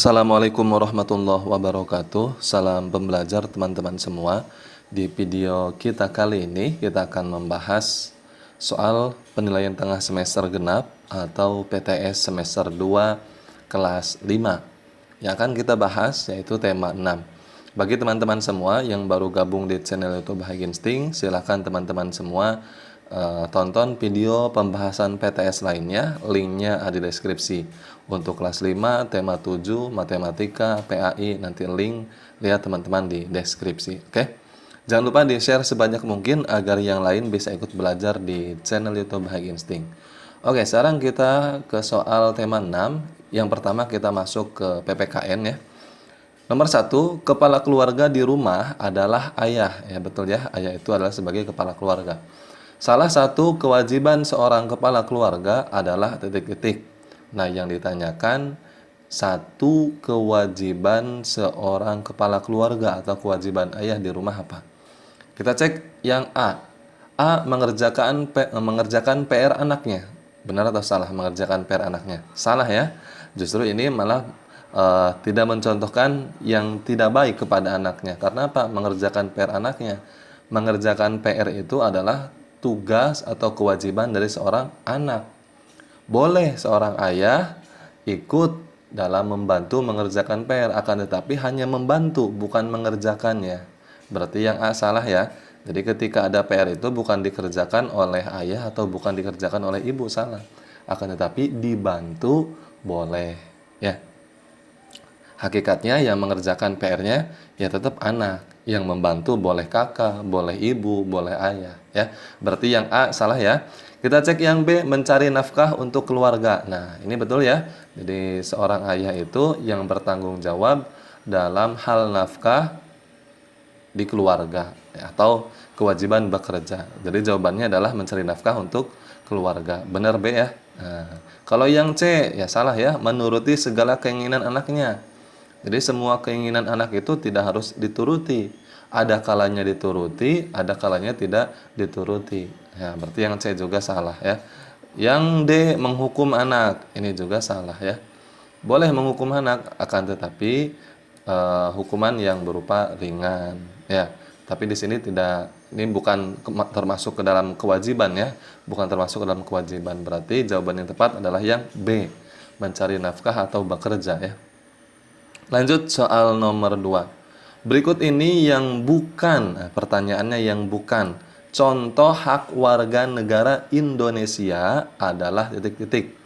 Assalamualaikum warahmatullahi wabarakatuh. Salam pembelajar teman-teman semua. Di video kita kali ini kita akan membahas soal penilaian tengah semester genap atau PTS semester 2 kelas 5. Yang akan kita bahas yaitu tema 6. Bagi teman-teman semua yang baru gabung di channel YouTube Bahagia Insting, silakan teman-teman semua tonton video pembahasan PTS lainnya, linknya ada di deskripsi. Untuk kelas 5, tema 7, matematika, PAI, nanti link lihat teman-teman di deskripsi. Oke? Jangan lupa di-share sebanyak mungkin agar yang lain bisa ikut belajar di channel YouTube Bahagia Insting. Oke, sekarang kita ke soal tema 6. Yang pertama kita masuk ke PPKN ya. Nomor 1, kepala keluarga di rumah adalah ayah. Ya, betul ya, ayah itu adalah sebagai kepala keluarga. Salah satu kewajiban seorang kepala keluarga adalah titik-titik. Nah, yang ditanyakan satu kewajiban seorang kepala keluarga atau kewajiban ayah di rumah apa? Kita cek yang A. A mengerjakan PR anaknya. Benar atau salah mengerjakan PR anaknya? Salah ya. Justru ini malah tidak mencontohkan yang tidak baik kepada anaknya. Karena apa? Mengerjakan PR anaknya. Mengerjakan PR itu adalah tugas atau kewajiban dari seorang anak. Boleh seorang ayah ikut dalam membantu mengerjakan PR, akan tetapi hanya membantu, bukan mengerjakannya. Berarti yang A salah ya. Jadi ketika ada PR itu bukan dikerjakan oleh ayah atau bukan dikerjakan oleh ibu, salah. Akan tetapi dibantu boleh ya. Hakikatnya yang mengerjakan PR-nya ya tetap anak. Yang membantu boleh kakak, boleh ibu, boleh ayah ya. Berarti yang A salah ya. Kita cek yang B, mencari nafkah untuk keluarga. Nah, ini betul ya. Jadi seorang ayah itu yang bertanggung jawab dalam hal nafkah di keluarga ya, atau kewajiban bekerja. Jadi jawabannya adalah mencari nafkah untuk keluarga. Benar B ya. Nah, kalau yang C ya salah ya, menuruti segala keinginan anaknya. Jadi semua keinginan anak itu tidak harus dituruti. Ada kalanya dituruti, ada kalanya tidak dituruti. Ya, berarti yang C juga salah ya. Yang D, menghukum anak. Ini juga salah ya. Boleh menghukum anak, akan tetapi hukuman yang berupa ringan ya. Tapi di sini tidak, ini bukan termasuk ke dalam kewajiban ya. Bukan termasuk ke dalam kewajiban. Berarti jawaban yang tepat adalah yang B, mencari nafkah atau bekerja ya. Lanjut soal nomor 2. Berikut ini yang bukan, pertanyaannya yang bukan. Contoh hak warga negara Indonesia adalah titik-titik.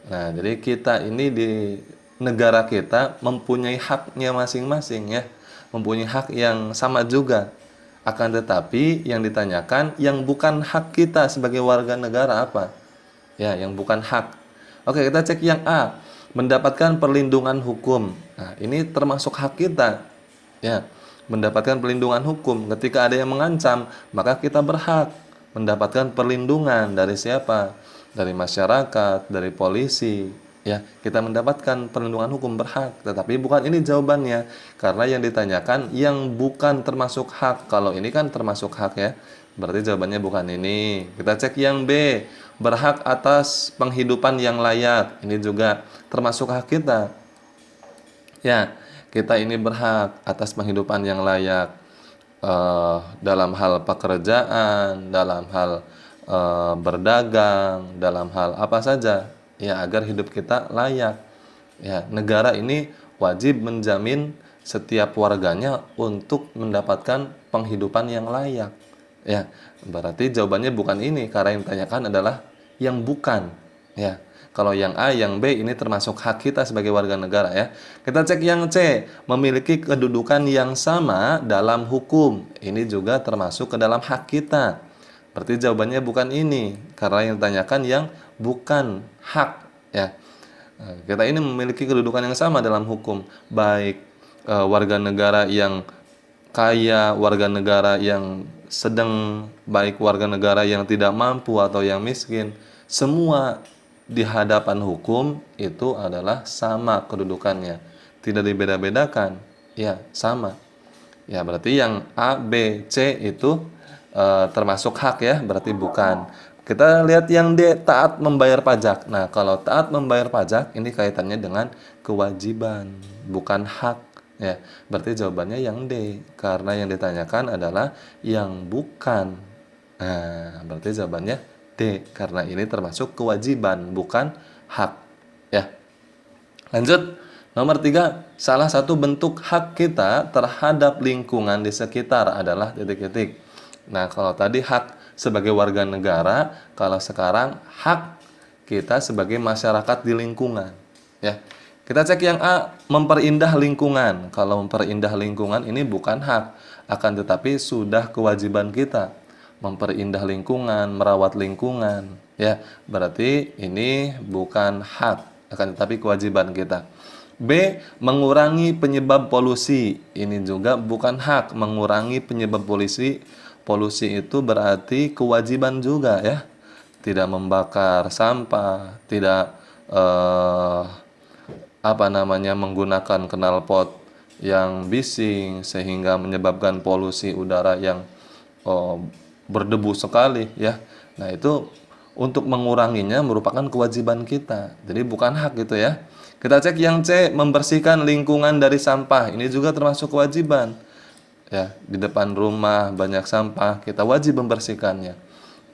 Nah, jadi kita ini di negara kita mempunyai haknya masing-masing ya. Mempunyai hak yang sama juga. Akan tetapi yang ditanyakan yang bukan hak kita sebagai warga negara apa? Ya, yang bukan hak. Oke, kita cek yang A. Mendapatkan perlindungan hukum. Nah, ini termasuk hak kita. Ya, mendapatkan perlindungan hukum. Ketika ada yang mengancam, maka kita berhak mendapatkan perlindungan dari siapa? Dari masyarakat, dari polisi. Ya, kita mendapatkan perlindungan hukum, berhak. Tetapi bukan ini jawabannya. Karena yang ditanyakan yang bukan termasuk hak. Kalau ini kan termasuk hak ya. Berarti jawabannya bukan ini. Kita cek yang B. Berhak atas penghidupan yang layak. Ini juga termasuk hak kita. Ya, kita ini berhak atas penghidupan yang layak dalam hal pekerjaan, dalam hal berdagang, dalam hal apa saja ya agar hidup kita layak. Ya, negara ini wajib menjamin setiap warganya untuk mendapatkan penghidupan yang layak. Ya, berarti jawabannya bukan ini karena yang ditanyakan adalah yang bukan. Ya, kalau yang A, yang B ini termasuk hak kita sebagai warga negara ya. Kita cek yang C, memiliki kedudukan yang sama dalam hukum. Ini juga termasuk ke dalam hak kita. Berarti jawabannya bukan ini karena yang ditanyakan yang bukan hak ya. Kita ini memiliki kedudukan yang sama dalam hukum, baik warga negara yang kaya, warga negara yang sedang, baik warga negara yang tidak mampu atau yang miskin, semua di hadapan hukum itu adalah sama kedudukannya, tidak dibeda-bedakan, ya sama. Ya, berarti yang A, B, C itu termasuk hak ya, berarti bukan. Kita lihat yang D, taat membayar pajak. Nah, kalau taat membayar pajak ini kaitannya dengan kewajiban, bukan hak ya. Berarti jawabannya yang D, karena yang ditanyakan adalah yang bukan. Nah, berarti jawabannya D, karena ini termasuk kewajiban, bukan hak ya. Lanjut, nomor 3, salah satu bentuk hak kita terhadap lingkungan di sekitar adalah titik-titik. Nah, kalau tadi hak sebagai warga negara, kalau sekarang hak kita sebagai masyarakat di lingkungan. Ya, kita cek yang A, memperindah lingkungan. Kalau memperindah lingkungan ini bukan hak, akan tetapi sudah kewajiban kita memperindah lingkungan, merawat lingkungan. Ya, berarti ini bukan hak, akan tetapi kewajiban kita. B, mengurangi penyebab polusi. Ini juga bukan hak, mengurangi penyebab polusi. Polusi itu berarti kewajiban juga ya. Tidak membakar sampah, tidak menggunakan knalpot yang bising sehingga menyebabkan polusi udara yang berdebu sekali ya. Nah, itu untuk menguranginya merupakan kewajiban kita. Jadi bukan hak gitu ya. Kita cek yang C, membersihkan lingkungan dari sampah. Ini juga termasuk kewajiban. Ya, di depan rumah banyak sampah, kita wajib membersihkannya.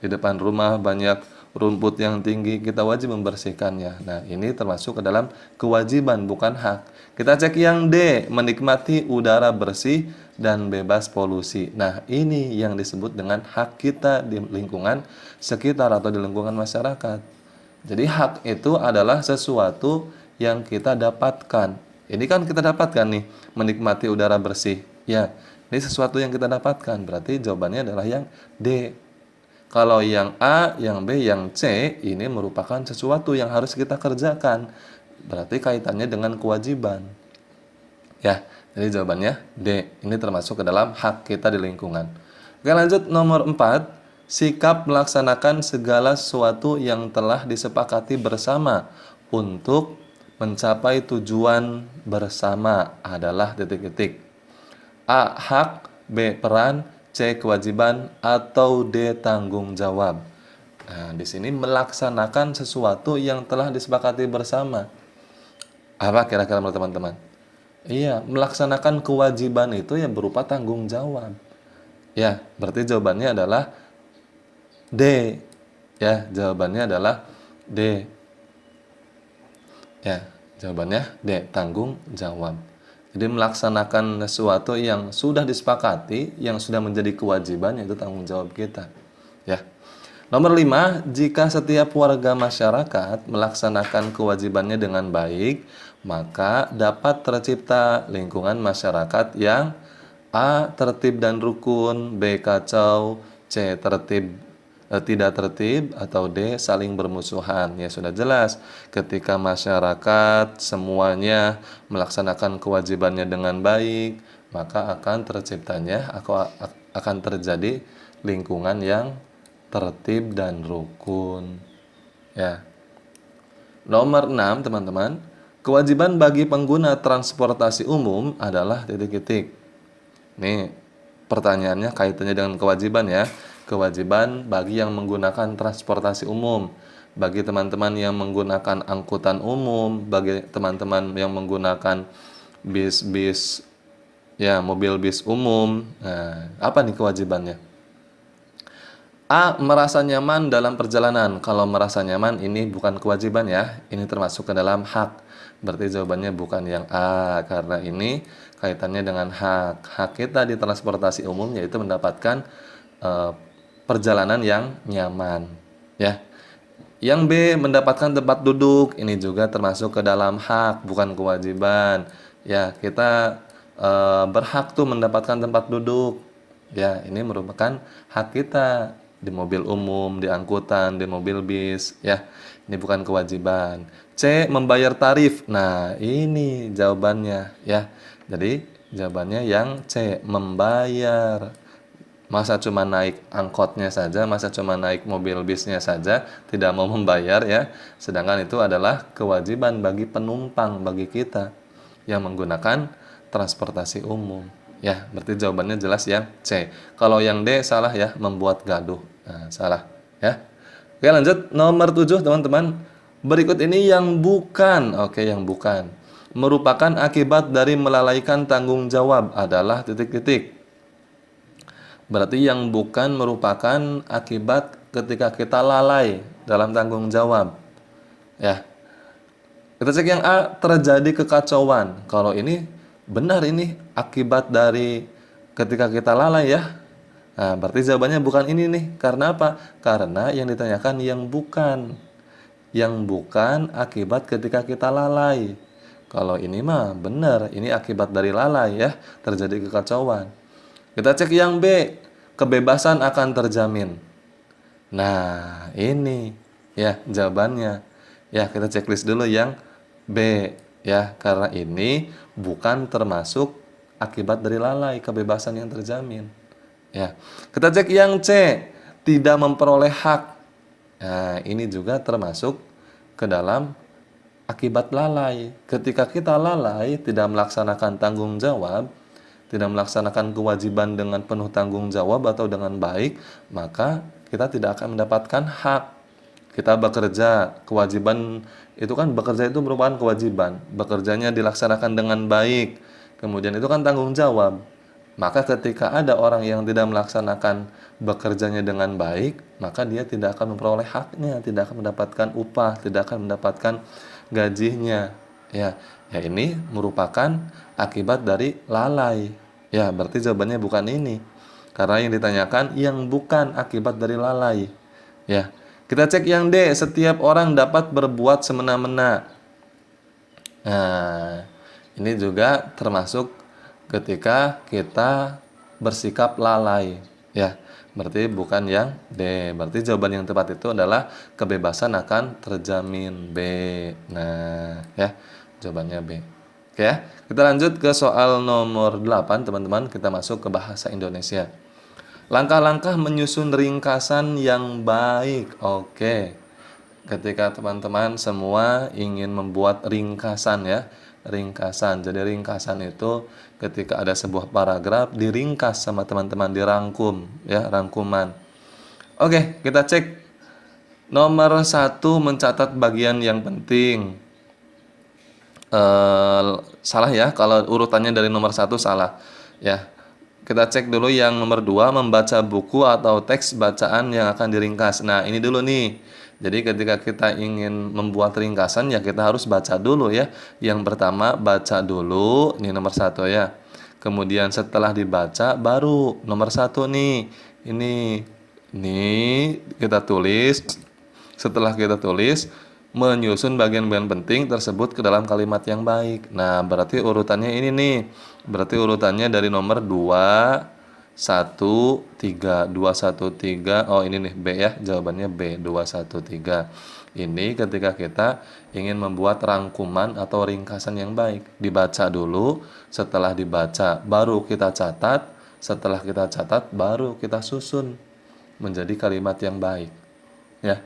Di depan rumah banyak rumput yang tinggi, kita wajib membersihkannya. Nah, ini termasuk ke dalam kewajiban, bukan hak. Kita cek yang D, menikmati udara bersih dan bebas polusi. Nah, ini yang disebut dengan hak kita di lingkungan sekitar atau di lingkungan masyarakat. Jadi hak itu adalah sesuatu yang kita dapatkan. Ini kan kita dapatkan nih, menikmati udara bersih. Ya, ini sesuatu yang kita dapatkan. Berarti jawabannya adalah yang D. Kalau yang A, yang B, yang C ini merupakan sesuatu yang harus kita kerjakan. Berarti kaitannya dengan kewajiban. Ya, jadi jawabannya D. Ini termasuk ke dalam hak kita di lingkungan. Oke, lanjut nomor 4. Sikap melaksanakan segala sesuatu yang telah disepakati bersama untuk mencapai tujuan bersama adalah titik-titik. A, hak, B, peran, C, kewajiban, atau D, tanggung jawab. Nah, di sini melaksanakan sesuatu yang telah disepakati bersama. Apa kira-kira menurut teman-teman? Iya, melaksanakan kewajiban itu yang berupa tanggung jawab. Ya, berarti jawabannya adalah D. Ya, jawabannya adalah D. Ya, jawabannya D, tanggung jawab. Jadi melaksanakan sesuatu yang sudah disepakati, yang sudah menjadi kewajiban, yaitu tanggung jawab kita. Ya. Nomor 5, jika setiap warga masyarakat melaksanakan kewajibannya dengan baik, maka dapat tercipta lingkungan masyarakat yang A, tertib dan rukun, B, kacau, C, tidak tertib, atau D, saling bermusuhan. Ya, sudah jelas ketika masyarakat semuanya melaksanakan kewajibannya dengan baik, maka akan terciptanya akan terjadi lingkungan yang tertib dan rukun. Ya. Nomor 6, teman-teman. Kewajiban bagi pengguna transportasi umum adalah titik-titik. Nih, pertanyaannya kaitannya dengan kewajiban ya. Kewajiban bagi yang menggunakan transportasi umum, bagi teman-teman yang menggunakan angkutan umum, bagi teman-teman yang menggunakan bis-bis ya, mobil bis umum. Nah, apa nih kewajibannya? A, merasa nyaman dalam perjalanan. Kalau merasa nyaman ini bukan kewajiban ya, ini termasuk ke dalam hak. Berarti jawabannya bukan yang A, karena ini kaitannya dengan hak. Hak kita di transportasi umum yaitu mendapatkan perjalanan yang nyaman. Ya. Yang B, mendapatkan tempat duduk. Ini juga termasuk ke dalam hak, bukan kewajiban. Ya, kita berhak tuh mendapatkan tempat duduk. Ya, ini merupakan hak kita di mobil umum, di angkutan, di mobil bis, ya. Ini bukan kewajiban. C. Membayar tarif. Nah, ini jawabannya ya. Jadi jawabannya yang C. Membayar. Masa cuma naik angkotnya saja, masa cuma naik mobil bisnya saja, tidak mau membayar ya. Sedangkan itu adalah kewajiban bagi penumpang, bagi kita yang menggunakan transportasi umum. Ya, berarti jawabannya jelas yang C. Kalau yang D salah ya, membuat gaduh. Nah, salah ya. Oke, lanjut nomor 7 teman-teman. Berikut ini yang bukan. Oke, yang bukan. Merupakan akibat dari melalaikan tanggung jawab adalah titik-titik. Berarti yang bukan merupakan akibat ketika kita lalai dalam tanggung jawab. Ya. Kita cek yang A, terjadi kekacauan. Kalau ini benar, ini akibat dari ketika kita lalai ya. Nah, berarti jawabannya bukan ini nih. Karena apa? Karena yang ditanyakan yang bukan. Yang bukan akibat ketika kita lalai. Kalau ini mah benar, ini akibat dari lalai ya, terjadi kekacauan. Kita cek yang B, kebebasan akan terjamin. Nah, ini ya jawabannya. Ya, kita checklist dulu yang B ya, karena ini bukan termasuk akibat dari lalai, kebebasan yang terjamin. Ya. Kita cek yang C, tidak memperoleh hak. Nah, ini juga termasuk ke dalam akibat lalai. Ketika kita lalai, tidak melaksanakan tanggung jawab, tidak melaksanakan kewajiban dengan penuh tanggung jawab atau dengan baik, maka kita tidak akan mendapatkan hak. Kita bekerja, kewajiban itu kan, bekerja itu merupakan kewajiban. Bekerjanya dilaksanakan dengan baik, kemudian itu kan tanggung jawab. Maka ketika ada orang yang tidak melaksanakan bekerjanya dengan baik, maka dia tidak akan memperoleh haknya, tidak akan mendapatkan upah, tidak akan mendapatkan gajinya. Ya, ya ini merupakan akibat dari lalai. Ya, berarti jawabannya bukan ini. Karena yang ditanyakan yang bukan akibat dari lalai. Ya. Kita cek yang D, setiap orang dapat berbuat semena-mena. Nah, ini juga termasuk ketika kita bersikap lalai. Ya, berarti bukan yang D. Berarti jawaban yang tepat itu adalah kebebasan akan terjamin, B. Nah, ya, jawabannya B. Oke ya, kita lanjut ke soal nomor 8, teman-teman. Kita masuk ke bahasa Indonesia. Langkah-langkah menyusun ringkasan yang baik. Oke. Ketika teman-teman semua ingin membuat ringkasan ya, ringkasan. Jadi ringkasan itu ketika ada sebuah paragraf diringkas sama teman-teman, dirangkum ya, rangkuman. Oke, kita cek. Nomor 1, mencatat bagian yang penting. Salah ya, kalau urutannya dari nomor 1 salah ya. Kita cek dulu yang nomor 2, membaca buku atau teks bacaan yang akan diringkas. Nah, ini dulu nih. Jadi ketika kita ingin membuat ringkasan ya kita harus baca dulu ya. Yang pertama baca dulu, ini nomor 1 ya. Kemudian setelah dibaca baru nomor 1 nih. Ini kita tulis. Setelah kita tulis, menyusun bagian-bagian penting tersebut ke dalam kalimat yang baik. Nah, berarti urutannya ini nih. Berarti urutannya dari nomor 2, 1, 3, 2, 1, 3. Oh, ini nih B ya. Jawabannya B, 2, 1, 3. Ini ketika kita ingin membuat rangkuman atau ringkasan yang baik. Dibaca dulu, setelah dibaca baru kita catat, setelah kita catat baru kita susun menjadi kalimat yang baik. Ya.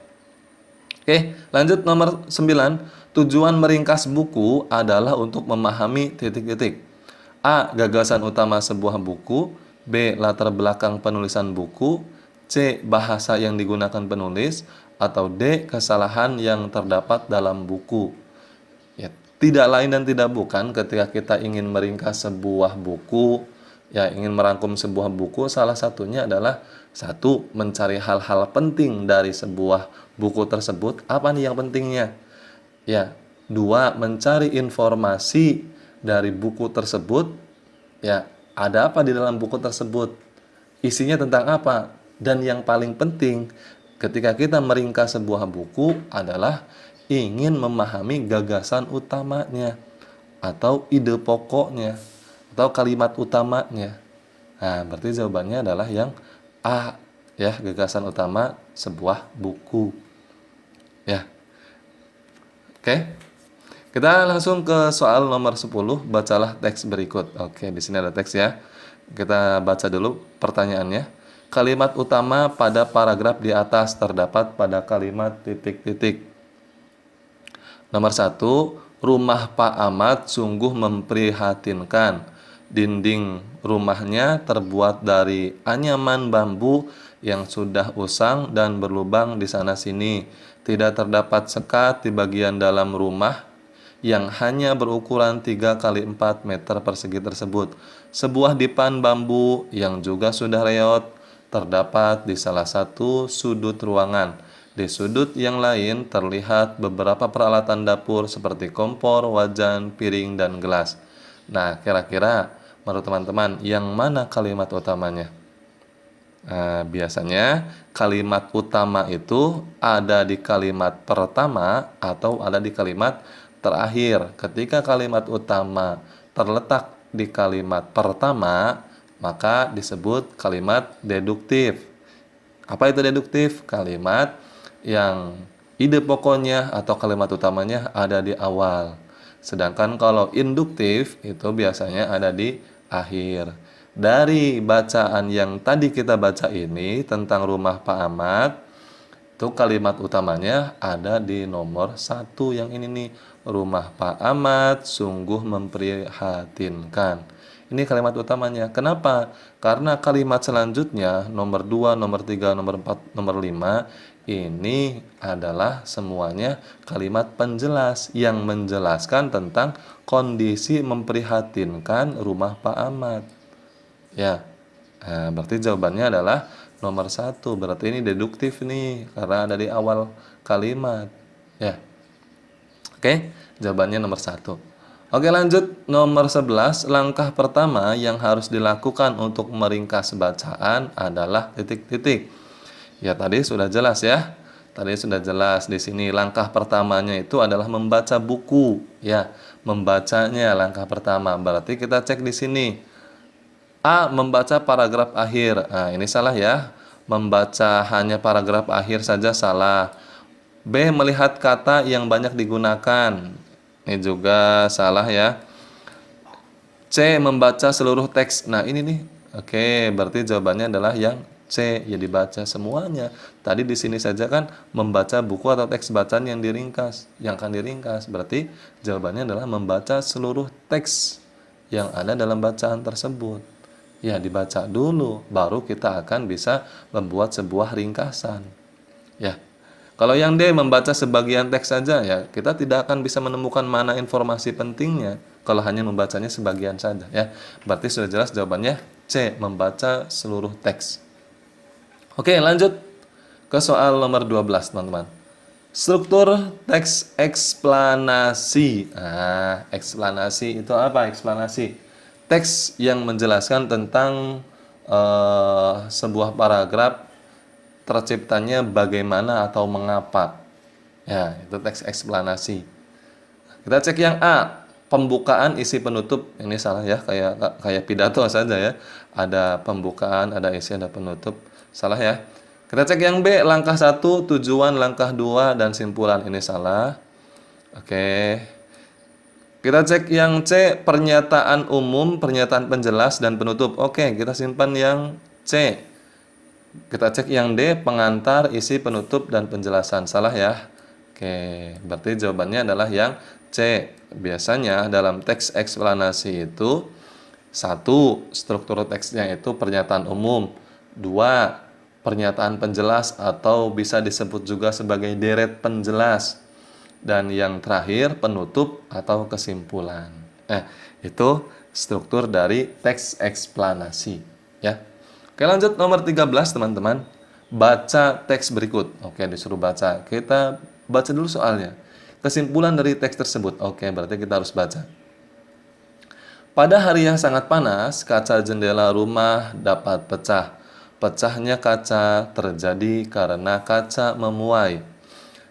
Oke, lanjut nomor 9. Tujuan meringkas buku adalah untuk memahami titik-titik. A. Gagasan utama sebuah buku. B. Latar belakang penulisan buku. C. Bahasa yang digunakan penulis. Atau D. Kesalahan yang terdapat dalam buku. Ya, tidak lain dan tidak bukan ketika kita ingin meringkas sebuah buku, ya ingin merangkum sebuah buku, salah satunya adalah 1. Mencari hal-hal penting dari sebuah buku tersebut. Apa nih yang pentingnya? Ya, 2. Mencari informasi dari buku tersebut. Ya, ada apa di dalam buku tersebut? Isinya tentang apa? Dan yang paling penting, ketika kita meringkas sebuah buku adalah ingin memahami gagasan utamanya atau ide pokoknya atau kalimat utamanya. Nah, berarti jawabannya adalah yang A ya, gagasan utama sebuah buku. Ya. Oke. Kita langsung ke soal nomor 10, bacalah teks berikut. Oke, di sini ada teks ya. Kita baca dulu pertanyaannya. Kalimat utama pada paragraf di atas terdapat pada kalimat titik-titik. Nomor 1, rumah Pak Ahmad sungguh memprihatinkan. Dinding rumahnya terbuat dari anyaman bambu yang sudah usang dan berlubang di sana-sini. Tidak terdapat sekat di bagian dalam rumah yang hanya berukuran 3 kali 4 meter persegi tersebut. Sebuah dipan bambu yang juga sudah reot terdapat di salah satu sudut ruangan. Di sudut yang lain terlihat beberapa peralatan dapur seperti kompor, wajan, piring, dan gelas. Nah, kira-kira menurut teman-teman yang mana kalimat utamanya? Biasanya kalimat utama itu ada di kalimat pertama atau ada di kalimat terakhir. Ketika kalimat utama terletak di kalimat pertama, maka disebut kalimat deduktif. Apa itu deduktif? Kalimat yang ide pokoknya atau kalimat utamanya ada di awal. Sedangkan kalau induktif itu biasanya ada di akhir. Dari bacaan yang tadi kita baca ini tentang rumah Pak Ahmad, itu kalimat utamanya ada di nomor 1 yang ini nih. Rumah Pak Ahmad sungguh memprihatinkan. Ini kalimat utamanya. Kenapa? Karena kalimat selanjutnya nomor 2, nomor 3, nomor 4, nomor 5 ini adalah semuanya kalimat penjelas yang menjelaskan tentang kondisi memprihatinkan rumah Pak Ahmad. Ya, berarti jawabannya adalah nomor 1. Berarti ini deduktif nih, karena ada di awal kalimat. Ya, oke, jawabannya nomor 1. Oke, lanjut. Nomor 11, langkah pertama yang harus dilakukan untuk meringkas bacaan adalah titik-titik. Ya, tadi sudah jelas ya. Tadi sudah jelas di sini langkah pertamanya itu adalah membaca buku. Ya, membacanya langkah pertama. Berarti kita cek di sini. A. Membaca paragraf akhir. Nah, ini salah ya. Membaca hanya paragraf akhir saja salah. B. Melihat kata yang banyak digunakan. Ini juga salah ya. C. Membaca seluruh teks. Nah, ini nih. Oke, berarti jawabannya adalah yang C. Ya, dibaca semuanya. Tadi di sini saja kan membaca buku atau teks bacaan yang diringkas, yang akan diringkas. Berarti jawabannya adalah membaca seluruh teks yang ada dalam bacaan tersebut. Ya, dibaca dulu, baru kita akan bisa membuat sebuah ringkasan. Ya, kalau yang D, membaca sebagian teks saja, ya kita tidak akan bisa menemukan mana informasi pentingnya kalau hanya membacanya sebagian saja. Ya, berarti sudah jelas jawabannya C, membaca seluruh teks. Oke, lanjut ke soal nomor 12, teman-teman. Struktur teks eksplanasi. Nah, eksplanasi itu apa? Eksplanasi teks yang menjelaskan tentang sebuah paragraf terciptanya bagaimana atau mengapa. Ya, itu teks eksplanasi. Kita cek yang A, pembukaan isi penutup. Ini salah ya, kayak pidato saja ya. Ada pembukaan, ada isi, ada penutup. Salah ya. Kita cek yang B, langkah 1, tujuan, langkah 2, dan simpulan. Ini salah. Oke. Kita cek yang C, pernyataan umum, pernyataan penjelas, dan penutup. Oke, kita simpan yang C. Kita cek yang D, pengantar, isi, penutup, dan penjelasan. Salah ya. Oke, berarti jawabannya adalah yang C. Biasanya dalam teks eksplanasi itu 1, struktur teksnya itu pernyataan umum. 2, pernyataan penjelas atau bisa disebut juga sebagai deret penjelas. Dan yang terakhir penutup atau kesimpulan. Itu struktur dari teks eksplanasi ya. Oke, lanjut nomor 13, teman-teman. Baca teks berikut. Oke, disuruh baca. Kita baca dulu soalnya. Kesimpulan dari teks tersebut. Oke, berarti kita harus baca. Pada hari yang sangat panas, kaca jendela rumah dapat pecah. Pecahnya kaca terjadi karena kaca memuai.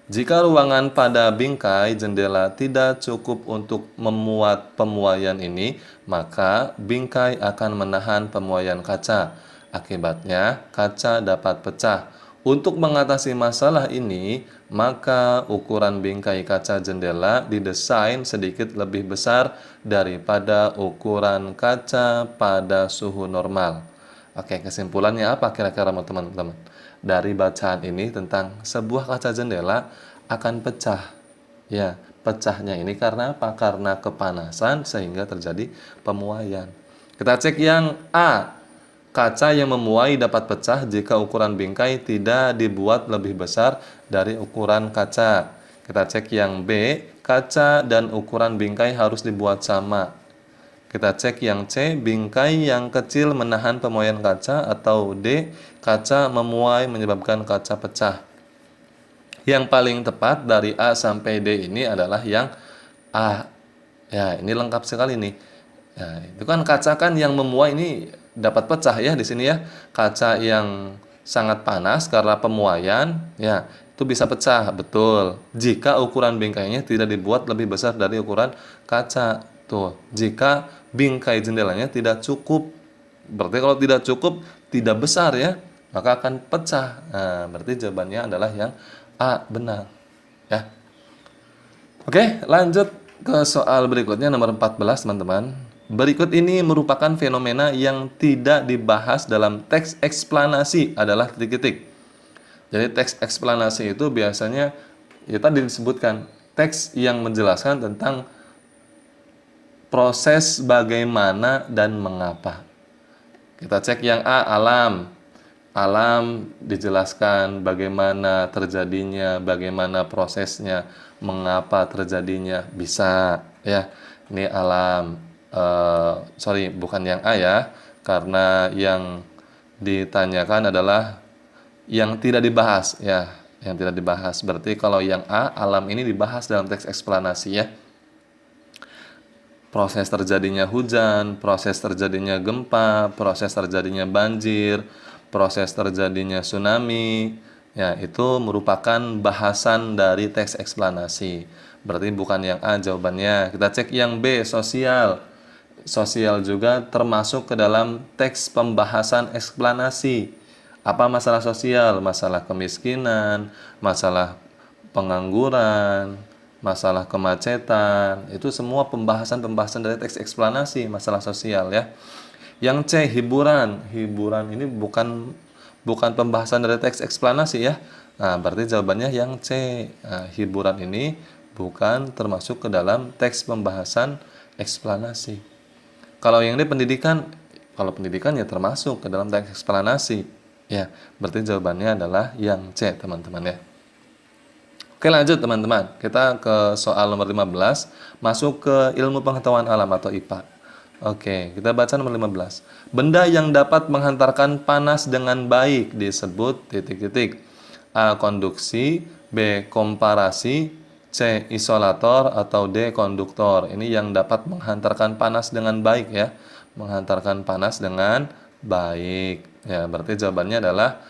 Jika ruangan pada bingkai jendela tidak cukup untuk memuat pemuaian ini, maka bingkai akan menahan pemuaian kaca. Akibatnya, kaca dapat pecah. Untuk mengatasi masalah ini, maka ukuran bingkai kaca jendela didesain sedikit lebih besar daripada ukuran kaca pada suhu normal. Oke, kesimpulannya apa kira-kira teman-teman? Dari bacaan ini tentang sebuah kaca jendela akan pecah. Ya, pecahnya ini karena apa? Karena kepanasan sehingga terjadi pemuaian. Kita cek yang A. Kaca yang memuai dapat pecah jika ukuran bingkai tidak dibuat lebih besar dari ukuran kaca. Kita cek yang B. Kaca dan ukuran bingkai harus dibuat sama. Kita cek yang C. Bingkai yang kecil menahan pemuaian kaca. Atau D. Kaca memuai menyebabkan kaca pecah. Yang paling tepat dari A sampai D ini adalah yang A. Ya, ini lengkap sekali nih. Ya, itu kan kaca kan yang memuai ini dapat pecah ya di sini ya. Kaca yang sangat panas karena pemuaian, ya, itu bisa pecah, betul. Jika ukuran bingkainya tidak dibuat lebih besar dari ukuran kaca. Tuh, jika bingkai jendelanya tidak cukup. Berarti kalau tidak cukup, tidak besar ya, maka akan pecah. Nah, berarti jawabannya adalah yang A, benar. Ya. Oke, lanjut ke soal berikutnya nomor 14, teman-teman. Berikut ini merupakan fenomena yang tidak dibahas dalam teks eksplanasi adalah titik-titik. Jadi teks eksplanasi itu biasanya ya tadi disebutkan teks yang menjelaskan tentang proses bagaimana dan mengapa. Kita cek yang A, alam. Alam dijelaskan bagaimana terjadinya, bagaimana prosesnya, mengapa terjadinya, bisa ya. Ini alam. Sorry, bukan yang A ya, karena yang ditanyakan adalah yang tidak dibahas ya, yang tidak dibahas. Berarti kalau yang A, alam ini dibahas dalam teks eksplanasi ya. Proses terjadinya hujan, proses terjadinya gempa, proses terjadinya banjir, proses terjadinya tsunami, ya itu merupakan bahasan dari teks eksplanasi. Berarti bukan yang A jawabannya. Kita cek yang B, sosial. Sosial juga termasuk ke dalam teks pembahasan eksplanasi. Apa masalah sosial? Masalah kemiskinan, masalah pengangguran, masalah kemacetan, itu semua pembahasan-pembahasan dari teks eksplanasi masalah sosial ya. Yang C, hiburan. Hiburan ini bukan pembahasan dari teks eksplanasi ya. Nah, berarti jawabannya yang C. Nah, hiburan ini bukan termasuk ke dalam teks pembahasan eksplanasi. Kalau yang D, pendidikan. Kalau pendidikan ya termasuk ke dalam teks eksplanasi. Ya, berarti jawabannya adalah yang C, teman-teman ya. Oke, lanjut teman-teman. Kita ke soal nomor 15, masuk ke ilmu pengetahuan alam atau IPA. Oke, kita baca nomor 15. Benda yang dapat menghantarkan panas dengan baik disebut titik-titik. A, konduksi, B, komparasi, C, isolator, atau D, konduktor. Ini yang dapat menghantarkan panas dengan baik ya. Menghantarkan panas dengan baik. Ya, berarti jawabannya adalah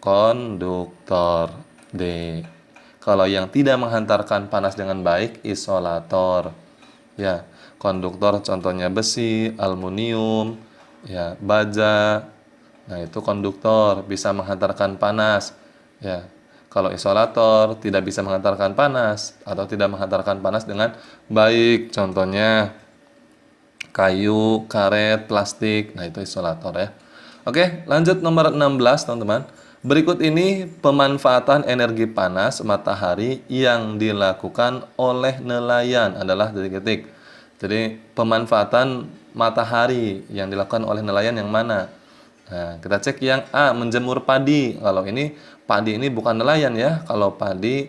konduktor. D. Kalau yang tidak menghantarkan panas dengan baik, isolator. Ya, konduktor contohnya besi, aluminium, ya, baja. Nah, itu konduktor bisa menghantarkan panas. Ya. Kalau isolator tidak bisa menghantarkan panas atau tidak menghantarkan panas dengan baik. Contohnya kayu, karet, plastik. Nah, itu isolator ya. Oke, lanjut nomor 16, teman-teman. Berikut ini pemanfaatan energi panas matahari yang dilakukan oleh nelayan adalah titik-titik. Jadi pemanfaatan matahari yang dilakukan oleh nelayan yang mana? Nah, kita cek yang A, menjemur padi. Kalau ini padi ini bukan nelayan ya. Kalau padi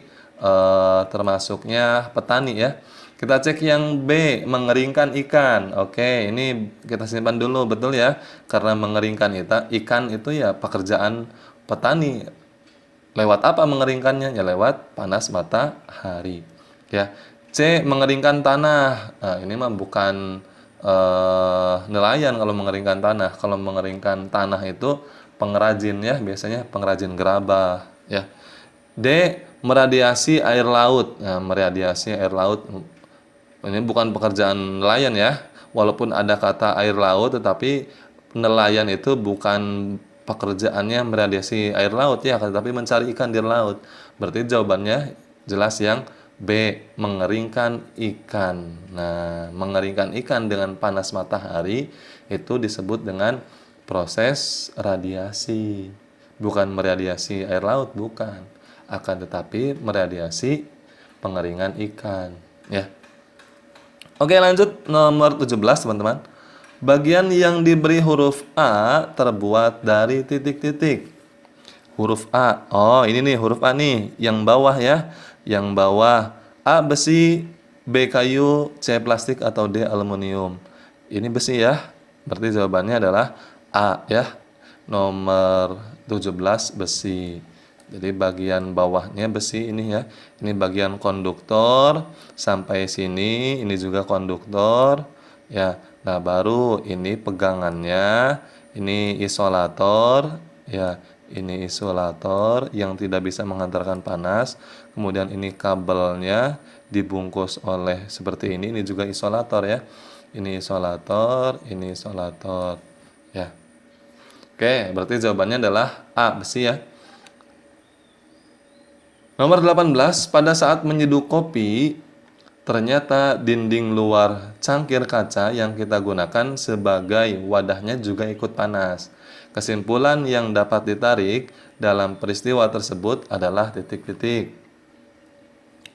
termasuknya petani ya. Kita cek yang B, mengeringkan ikan. Oke, ini kita simpan dulu, betul ya. Karena mengeringkan ikan itu ya pekerjaan petani. Lewat apa mengeringkannya? Ya lewat panas matahari. Ya. C, mengeringkan tanah. Nah, ini mah bukan nelayan kalau mengeringkan tanah. Kalau mengeringkan tanah itu pengrajin ya, biasanya pengrajin gerabah ya. D, meradiasi air laut. Nah, meradiasi air laut ini bukan pekerjaan nelayan ya. Walaupun ada kata air laut, tetapi nelayan itu bukan pekerjaannya meradiasi air laut ya, tetapi mencari ikan di laut. Berarti jawabannya jelas yang B, mengeringkan ikan. Nah, mengeringkan ikan dengan panas matahari itu disebut dengan proses radiasi. Bukan meradiasi air laut, bukan. Akan tetapi meradiasi pengeringan ikan, ya. Oke, lanjut nomor 17, teman-teman. Bagian yang diberi huruf A terbuat dari titik-titik. Huruf A. Oh, ini nih huruf A nih, yang bawah ya. Yang bawah A besi, B kayu, C plastik atau D aluminium. Ini besi ya. Berarti jawabannya adalah A ya. Nomor 17 besi. Jadi bagian bawahnya besi ini ya. Ini bagian konduktor sampai sini, ini juga konduktor ya. Nah, baru ini pegangannya, ini isolator ya. Ini isolator yang tidak bisa menghantarkan panas. Kemudian ini kabelnya dibungkus oleh seperti ini. Ini juga isolator ya. Ini isolator, ini isolator ya. Oke, berarti jawabannya adalah A, besi ya. Nomor 18, pada saat menyeduh kopi, ternyata dinding luar cangkir kaca yang kita gunakan sebagai wadahnya juga ikut panas. Kesimpulan yang dapat ditarik dalam peristiwa tersebut adalah titik-titik.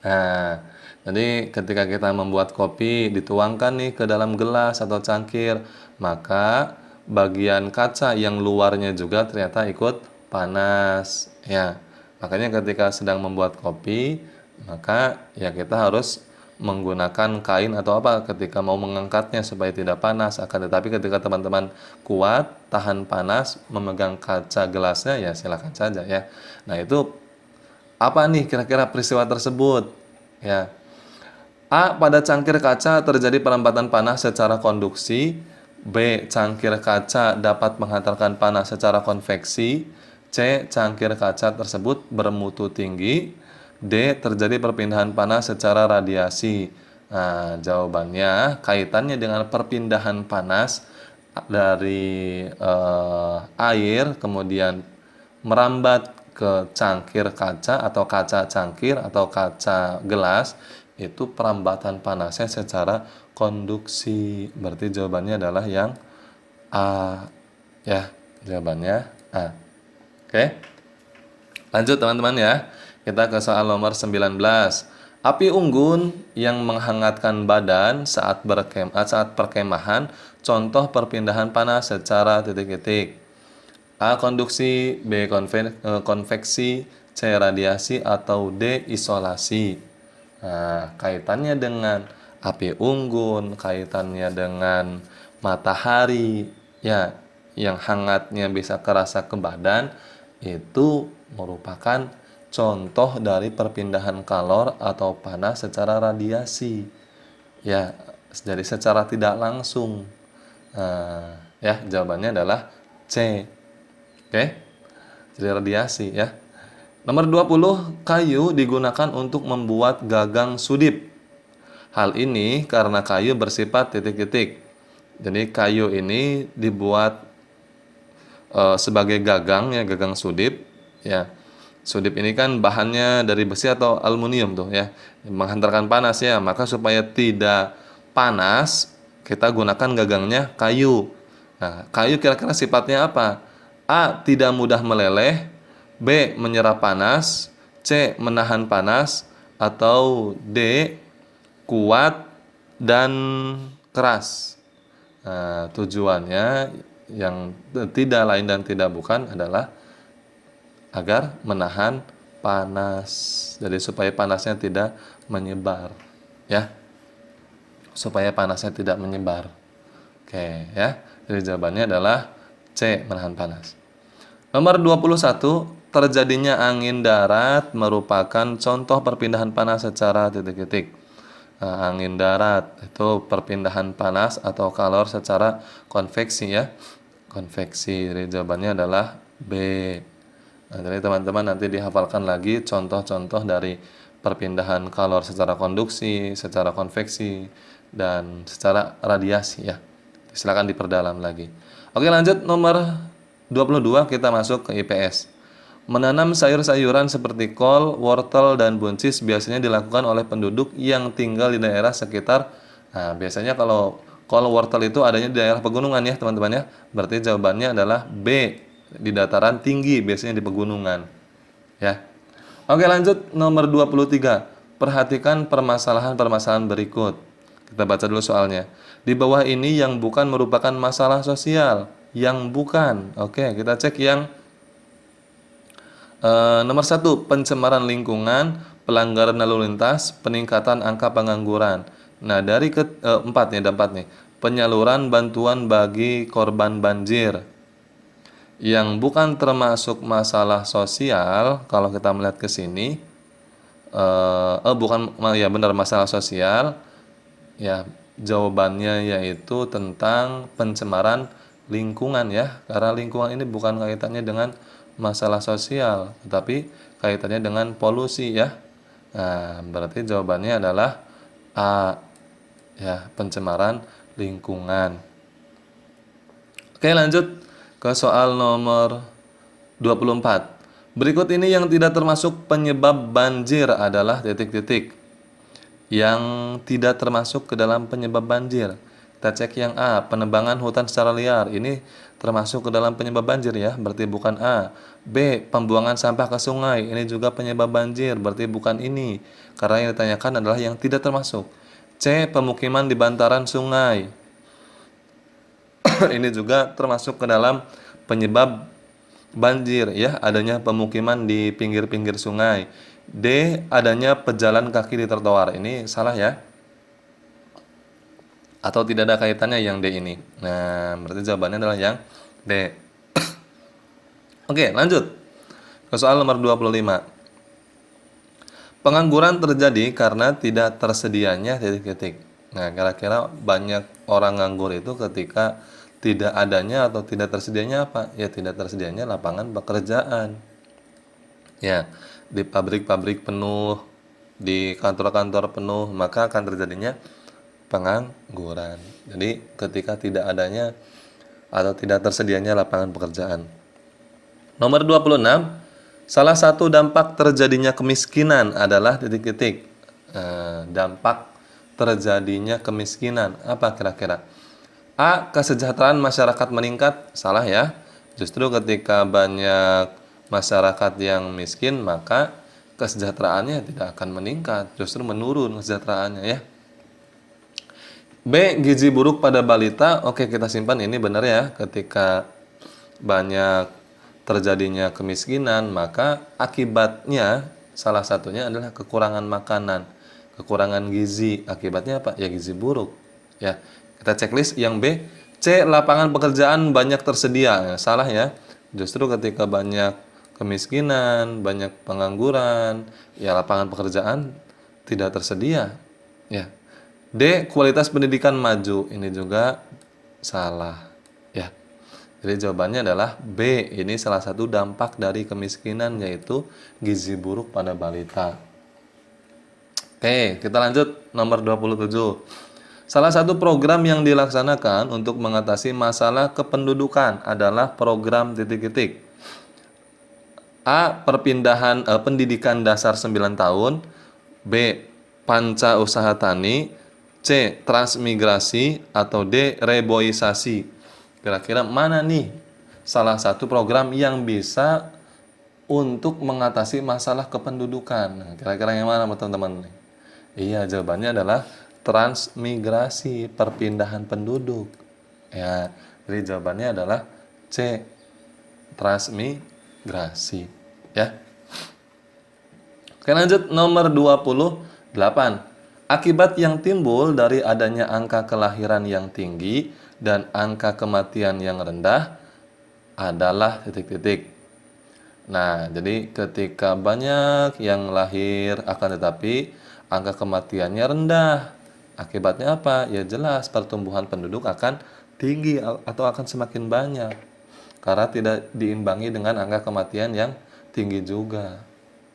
Nah, jadi ketika kita membuat kopi, dituangkan nih ke dalam gelas atau cangkir, maka bagian kaca yang luarnya juga ternyata ikut panas. Ya, makanya ketika sedang membuat kopi, maka ya kita harus menggunakan kain atau apa ketika mau mengangkatnya supaya tidak panas. Akan tetapi ketika teman-teman kuat, tahan panas, memegang kaca gelasnya, ya silakan saja ya. Nah, itu apa nih kira-kira peristiwa tersebut? Ya. A. Pada cangkir kaca terjadi perambatan panas secara konduksi. B. Cangkir kaca dapat menghantarkan panas secara konveksi. C. Cangkir kaca tersebut bermutu tinggi. D. Terjadi perpindahan panas secara radiasi. Nah, jawabannya kaitannya dengan perpindahan panas dari air kemudian merambat ke cangkir kaca atau kaca cangkir atau kaca gelas, itu perambatan panasnya secara konduksi. Berarti jawabannya adalah yang A ya, jawabannya A. Oke, lanjut teman-teman ya, kita ke soal nomor 19. Api unggun yang menghangatkan badan saat perkemahan, contoh perpindahan panas secara titik-titik. A. Konduksi, B. Konveksi, C. Radiasi, atau D. Isolasi. Nah, kaitannya dengan api unggun, kaitannya dengan matahari, ya, yang hangatnya bisa kerasa ke badan, itu merupakan contoh dari perpindahan kalor atau panas secara radiasi. Ya, jadi secara tidak langsung. Nah, ya, jawabannya adalah C. Oke, jadi radiasi ya. Nomor 20, kayu digunakan untuk membuat gagang sudip. Hal ini karena kayu bersifat titik-titik. Jadi kayu ini dibuat sebagai gagang ya, gagang sudip ya. Sudip ini kan bahannya dari besi atau aluminium tuh ya, menghantarkan panas ya. Maka supaya tidak panas, kita gunakan gagangnya kayu. Nah, kayu kira-kira sifatnya apa? A. Tidak mudah meleleh. B. Menyerap panas. C. Menahan panas. Atau D. Kuat dan keras. Nah, tujuannya yang tidak lain dan tidak bukan adalah agar menahan panas. Jadi supaya panasnya tidak menyebar, ya. Supaya panasnya tidak menyebar. Oke, ya. Jadi jawabannya adalah C, menahan panas. Nomor 21, terjadinya angin darat merupakan contoh perpindahan panas secara titik-titik. Nah, angin darat itu perpindahan panas atau kalor secara konveksi ya. Konveksi. Jadi jawabannya adalah B. Nah, jadi teman-teman nanti dihafalkan lagi contoh-contoh dari perpindahan kalor secara konduksi, secara konveksi, dan secara radiasi ya. Silakan diperdalam lagi. Oke, lanjut nomor 22, kita masuk ke IPS. Menanam sayur-sayuran seperti kol, wortel, dan buncis biasanya dilakukan oleh penduduk yang tinggal di daerah sekitar. Nah, biasanya kalau kol, wortel itu adanya di daerah pegunungan ya teman-teman ya. Berarti jawabannya adalah B, di dataran tinggi, biasanya di pegunungan. Ya. Oke, lanjut nomor 23. Perhatikan permasalahan-permasalahan berikut. Kita baca dulu soalnya. Di bawah ini yang bukan merupakan masalah sosial. Yang bukan. Oke, kita cek yang nomor 1, pencemaran lingkungan, pelanggaran lalu lintas, peningkatan angka pengangguran. Nah, dari empat nih, ada empat nih. Penyaluran bantuan bagi korban banjir. Yang bukan termasuk masalah sosial, kalau kita melihat ke sini, bukan, ya benar masalah sosial. Ya, jawabannya yaitu tentang pencemaran lingkungan ya. Karena lingkungan ini bukan kaitannya dengan masalah sosial, tetapi kaitannya dengan polusi ya. Nah, berarti jawabannya adalah A ya, pencemaran lingkungan. Oke, lanjut ke soal nomor 24. Berikut ini yang tidak termasuk penyebab banjir adalah titik-titik. Yang tidak termasuk ke dalam penyebab banjir. Kita cek yang A, penebangan hutan secara liar. Ini termasuk ke dalam penyebab banjir ya, berarti bukan A. B, pembuangan sampah ke sungai. Ini juga penyebab banjir, berarti bukan ini. Karena yang ditanyakan adalah yang tidak termasuk. C, pemukiman di bantaran sungai. Ini juga termasuk ke dalam penyebab banjir ya, adanya pemukiman di pinggir-pinggir sungai. D, adanya pejalan kaki di trotoar. Ini salah ya. Atau tidak ada kaitannya yang D ini. Nah, berarti jawabannya adalah yang D. Oke, lanjut ke soal nomor 25. Pengangguran terjadi karena tidak tersedianya titik-titik. Nah, kira-kira banyak orang nganggur itu ketika tidak adanya atau tidak tersedianya apa? Ya, tidak tersedianya lapangan pekerjaan. Ya, di pabrik-pabrik penuh, di kantor-kantor penuh, maka akan terjadinya pengangguran. Jadi ketika tidak adanya atau tidak tersedianya lapangan pekerjaan. Nomor 26, salah satu dampak terjadinya kemiskinan adalah titik-titik. Dampak terjadinya kemiskinan apa kira-kira? A, kesejahteraan masyarakat meningkat. Salah ya. Justru ketika banyak masyarakat yang miskin, maka kesejahteraannya tidak akan meningkat, justru menurun kesejahteraannya ya. B, gizi buruk pada balita. Oke, kita simpan ini benar ya. Ketika banyak terjadinya kemiskinan, maka akibatnya salah satunya adalah kekurangan makanan, kekurangan gizi. Akibatnya apa? Ya gizi buruk. Ya, kita checklist yang B. C, lapangan pekerjaan banyak tersedia. Ya, salah ya. Justru ketika banyak kemiskinan, banyak pengangguran, ya lapangan pekerjaan tidak tersedia. Ya. D, kualitas pendidikan maju. Ini juga salah. Ya. Jadi jawabannya adalah B. Ini salah satu dampak dari kemiskinan, yaitu gizi buruk pada balita. Oke, kita lanjut nomor 27. Salah satu program yang dilaksanakan untuk mengatasi masalah kependudukan adalah program titik-titik. A, perpindahan pendidikan dasar 9 tahun. B, panca usaha tani. C, transmigrasi. Atau D, reboisasi. Kira-kira mana nih salah satu program yang bisa untuk mengatasi masalah kependudukan? Nah, kira-kira yang mana teman-teman? Iya, jawabannya adalah transmigrasi, perpindahan penduduk. Ya, jadi jawabannya adalah C, transmigrasi. Ya. Oke, lanjut nomor 28. Akibat yang timbul dari adanya angka kelahiran yang tinggi dan angka kematian yang rendah adalah titik-titik. Nah, jadi ketika banyak yang lahir akan tetapi angka kematiannya rendah. Akibatnya apa? Ya jelas pertumbuhan penduduk akan tinggi atau akan semakin banyak. Karena tidak diimbangi dengan angka kematian yang tinggi juga.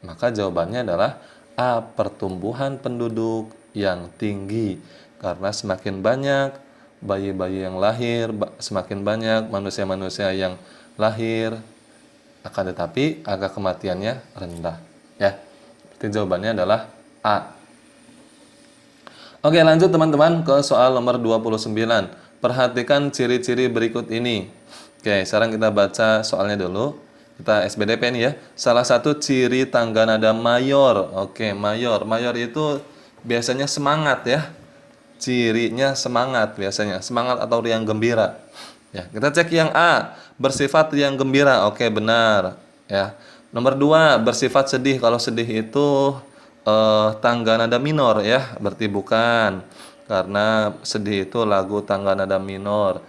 Maka jawabannya adalah A, pertumbuhan penduduk yang tinggi. Karena semakin banyak bayi-bayi yang lahir, semakin banyak manusia-manusia yang lahir, akan tetapi angka kematiannya rendah. Ya, berarti jawabannya adalah A. Oke, lanjut teman-teman ke soal nomor 29. Perhatikan ciri-ciri berikut ini. Oke, sekarang kita baca soalnya dulu. Kita SBDP nih ya. Salah satu ciri tangga nada mayor. Oke, mayor. Mayor itu biasanya semangat ya. Cirinya semangat biasanya. Semangat atau riang gembira. Ya, kita cek yang A. Bersifat riang gembira. Oke, benar. Ya. Nomor 2, bersifat sedih. Kalau sedih itu tangga nada minor ya, berarti bukan, karena sedih itu lagu tangga nada minor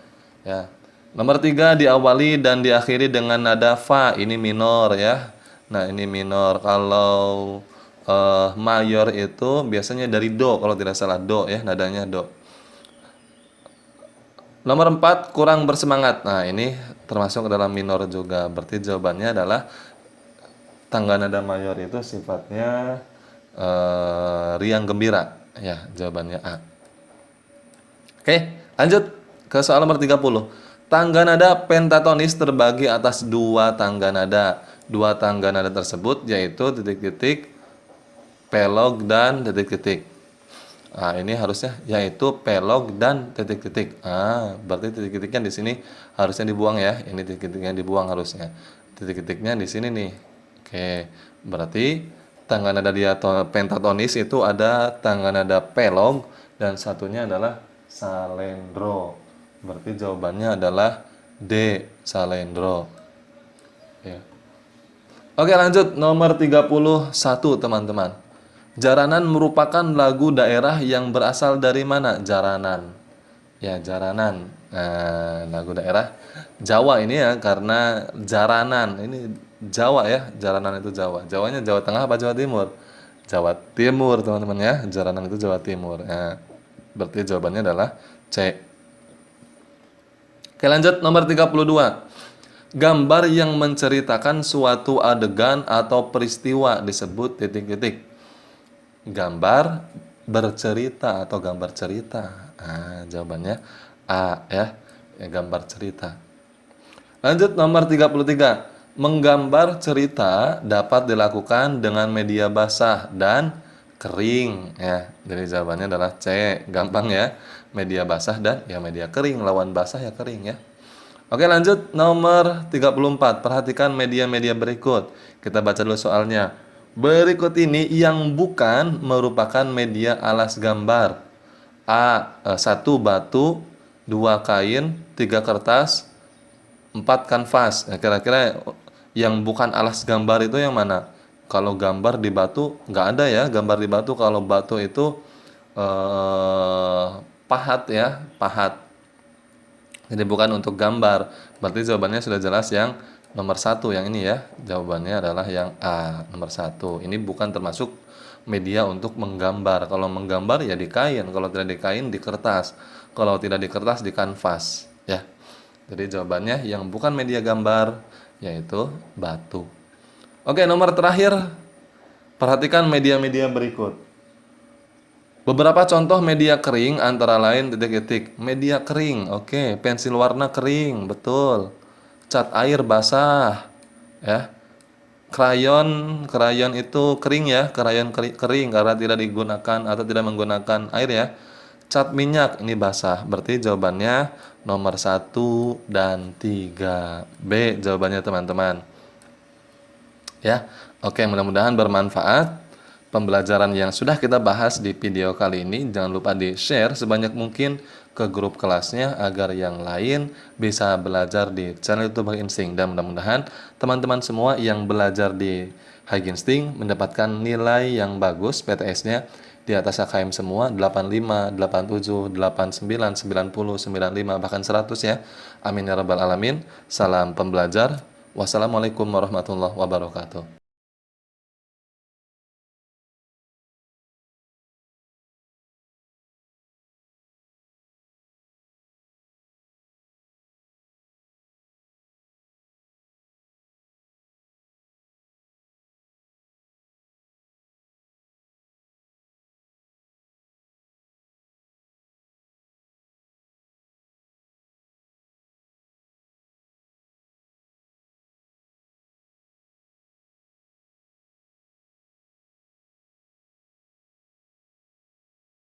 ya. Nomor 3, diawali dan diakhiri dengan nada fa, ini minor ya. Nah, ini minor. Kalau mayor itu biasanya dari do, kalau tidak salah do ya, nadanya do. Nomor 4, kurang bersemangat. Nah, ini termasuk dalam minor juga, berarti jawabannya adalah tangga nada mayor itu sifatnya riang gembira. Ya, jawabannya A. Oke, lanjut ke soal nomor 30. Tangga nada pentatonis terbagi atas dua tangga nada. Dua tangga nada tersebut yaitu titik-titik, pelog, dan titik-titik. Nah, ini harusnya yaitu pelog dan titik-titik. Berarti titik-titiknya di sini harusnya dibuang ya. Ini titik-titiknya dibuang harusnya. Titik-titiknya di sini nih. Oke, berarti tangga nada pentatonis itu ada tangga nada pelog dan satunya adalah salendro. Berarti jawabannya adalah D, salendro. Ya. Oke, lanjut nomor 31 teman-teman. Jaranan merupakan lagu daerah yang berasal dari mana? Jaranan. Ya, jaranan. Nah, lagu daerah Jawa ini ya, karena jaranan ini Jawa ya, jaranan itu Jawa. Jawanya Jawa Tengah apa Jawa Timur? Jawa Timur, teman-teman ya. Jaranan itu Jawa Timur. Nah, berarti jawabannya adalah C. Oke, lanjut nomor 32. Gambar yang menceritakan suatu adegan atau peristiwa disebut titik-titik. Gambar bercerita atau gambar cerita. Jawabannya A ya. Ya, gambar cerita. Lanjut nomor 33. Menggambar cerita dapat dilakukan dengan media basah dan kering ya. Jadi jawabannya adalah C. Gampang ya. Media basah dan ya media kering. Lawan basah ya kering ya. Oke, lanjut nomor 34. Perhatikan media-media berikut. Kita baca dulu soalnya. Berikut ini yang bukan merupakan media alas gambar. A. 1 batu, 2 kain, 3 kertas, 4 kanvas. Nah, kira-kira yang bukan alas gambar itu yang mana? Kalau gambar di batu nggak ada ya, gambar di batu. Kalau batu itu pahat ya, pahat. Jadi bukan untuk gambar. Berarti jawabannya sudah jelas yang nomor 1 yang ini ya. Jawabannya adalah yang A, nomor 1. Ini bukan termasuk media untuk menggambar. Kalau menggambar ya di kain, kalau tidak di kain di kertas. Kalau tidak di kertas di kanvas ya. Jadi jawabannya yang bukan media gambar yaitu batu. Oke, nomor terakhir. Perhatikan media-media berikut. Beberapa contoh media kering antara lain titik-titik. Media kering, oke. Pensil warna kering, betul. Cat air basah, ya. Krayon itu kering ya. Krayon kering karena tidak digunakan atau tidak menggunakan air ya. Cat minyak ini basah. Berarti jawabannya nomor 1 dan 3. B jawabannya teman-teman. Ya, oke, mudah-mudahan bermanfaat. Pembelajaran yang sudah kita bahas di video kali ini jangan lupa di-share sebanyak mungkin ke grup kelasnya agar yang lain bisa belajar di channel YouTube High Instinct, dan mudah-mudahan teman-teman semua yang belajar di High Instinct mendapatkan nilai yang bagus PTS-nya di atas KKM semua 85, 87, 89, 90, 95 bahkan 100 ya. Amin ya rabbal alamin. Salam pembelajar. Wassalamualaikum warahmatullahi wabarakatuh.